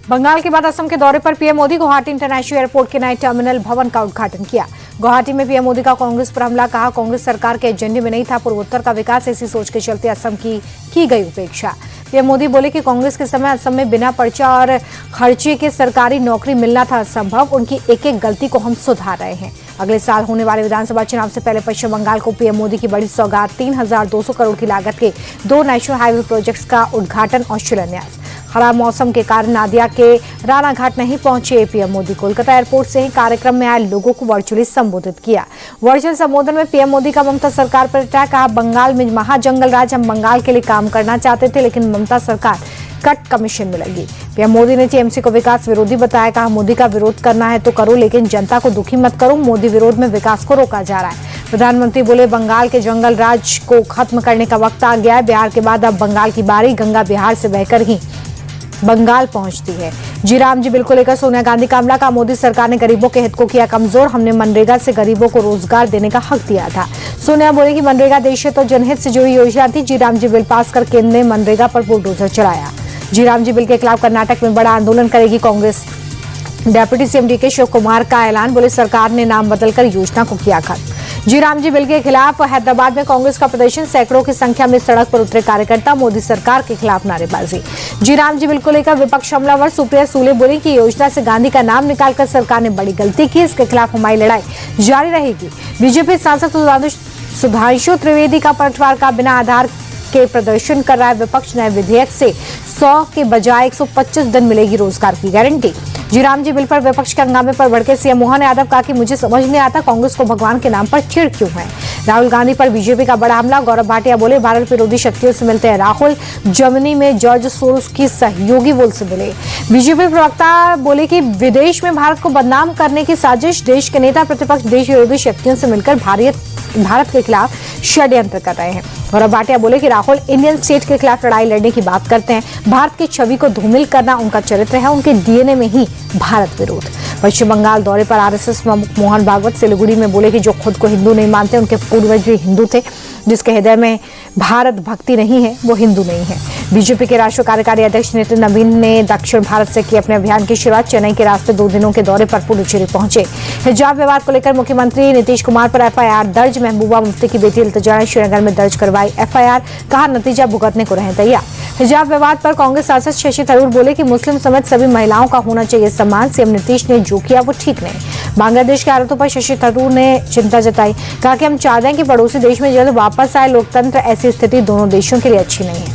बंगाल के बाद असम के दौरे पर PM Modi Guwahati international airport के नए टर्मिनल भवन का उद्घाटन किया। गुवाहाटी में पीएम मोदी का कांग्रेस पर हमला, कहा कांग्रेस सरकार के एजेंडे में नहीं था पूर्वोत्तर का विकास, ऐसी सोच के चलते असम की गई उपेक्षा। पीएम मोदी बोले कि कांग्रेस के समय असम में बिना पर्चा और खर्चे के सरकारी नौकरी मिलना था असंभव। उनकी एक एक गलती को हम सुधार रहे हैं। अगले साल होने वाले विधानसभा चुनाव से पहले पश्चिम बंगाल को पीएम मोदी की बड़ी सौगात, 3200 करोड़ की लागत के 2 नेशनल हाईवे प्रोजेक्ट्स का उद्घाटन और शिलान्यास। खराब मौसम के कारण नादिया के रानाघाट नहीं पहुंचे पीएम मोदी। कोलकाता एयरपोर्ट से ही कार्यक्रम में आए लोगों को वर्चुअली संबोधित किया। वर्चुअल संबोधन में पीएम मोदी का ममता सरकार पर अटैक, कहा बंगाल में महाजंगल राज, हम बंगाल के लिए काम करना चाहते थे लेकिन ममता सरकार कट कमीशन में लगी। पीएम मोदी ने टीएमसी को विकास विरोधी बताया, कहा मोदी का विरोध करना है तो करो लेकिन जनता को दुखी मत करो, मोदी विरोध में विकास को रोका जा रहा है। प्रधानमंत्री बोले बंगाल के जंगल राज को खत्म करने का वक्त आ गया है। बिहार के बाद अब बंगाल की बारी, गंगा बिहार से बहकर ही बंगाल पहुंचती है। जी राम जी बिल को लेकर सोनिया गांधी का हमला, का मोदी सरकार ने गरीबों के हित को किया कमजोर, हमने मनरेगा से गरीबों को रोजगार देने का हक दिया था। सोनिया बोले कि मनरेगा देश है तो जनहित से जुड़ी योजना थी। जी राम जी बिल पास कर केंद्र ने मनरेगा पर बुलडोजर चलाया। जी राम जी बिल के खिलाफ कर्नाटक में बड़ा आंदोलन करेगी Congress. Deputy CM DK Shivakumar का ऐलान, बोले सरकार ने नाम बदलकर योजना को किया खत्म। जी राम जी बिल के खिलाफ हैदराबाद में कांग्रेस का प्रदर्शन, सैकड़ों की संख्या में सड़क पर उतरे कार्यकर्ता, मोदी सरकार के खिलाफ नारेबाजी। जी राम जी बिल को लेकर विपक्ष हमलावर, सुप्रिया सूले बोली कि योजना से गांधी का नाम निकालकर सरकार ने बड़ी गलती की, इसके खिलाफ हमारी लड़ाई जारी रहेगी। बीजेपी सांसद सुधांशु त्रिवेदी का पलटवार, का बिना आधार के प्रदर्शन कर रहा है विपक्ष, नए विधेयक से 100 के बजाय 125 दिन मिलेगी रोजगार की गारंटी। जी राम जी बिल पर विपक्ष के हंगामे पर भड़के सीएम मोहन यादव, कहा कि मुझे समझ नहीं आता कांग्रेस को भगवान के नाम पर चिढ़ क्यों है। राहुल गांधी पर बीजेपी का बड़ा हमला, गौरव भाटिया बोले भारत विरोधी शक्तियों से मिलते हैं राहुल, जर्मनी में जॉर्ज सोरोस की सहयोगी वोल से मिले। बीजेपी प्रवक्ता बोले कि विदेश में भारत को बदनाम करने की साजिश, देश के नेता प्रतिपक्ष देश विरोधी शक्तियों से मिलकर भारत के खिलाफ षड्यंत्र कर रहे हैं। गौरव भाटिया बोले कि राहुल इंडियन स्टेट के खिलाफ लड़ाई लड़ने की बात करते हैं, भारत की छवि को धूमिल करना उनका चरित्र है, उनके डीएनए में ही भारत विरोध। पश्चिम बंगाल दौरे पर आरएसएस प्रमुख मोहन भागवत सिलीगुड़ी में बोले कि जो खुद को हिंदू नहीं मानते उनके पूर्वज भी हिंदू थे, जिसके हृदय में भारत भक्ति नहीं है वो हिंदू नहीं है। बीजेपी के राष्ट्रीय कार्यकारी अध्यक्ष नितिन नवीन ने दक्षिण भारत से की अपने अभियान की शुरुआत। चेन्नई के रास्ते 2 दिनों के दौरे पर पुडुचेरी पहुंचे। हिजाब विवाद को लेकर मुख्यमंत्री नीतीश कुमार पर एफआईआर दर्ज, महबूबा मुफ्ती की बेटी इल्तिजा ने श्रीनगर में दर्ज करवाई एफआईआर, कहा नतीजा भुगतने को रहे तैयार। हिजाब विवाद पर कांग्रेस सांसद शशि थरूर बोले कि मुस्लिम समेत सभी महिलाओं का होना चाहिए सम्मान, सीएम नीतीश ने जो किया वो ठीक नहीं। बांग्लादेश के आरोपों पर शशि थरूर ने चिंता जताई, कहा कि हम चाहते हैं कि पड़ोसी देश में जल्द वापस आए लोकतंत्र, ऐसी स्थिति दोनों देशों के लिए अच्छी नहीं है।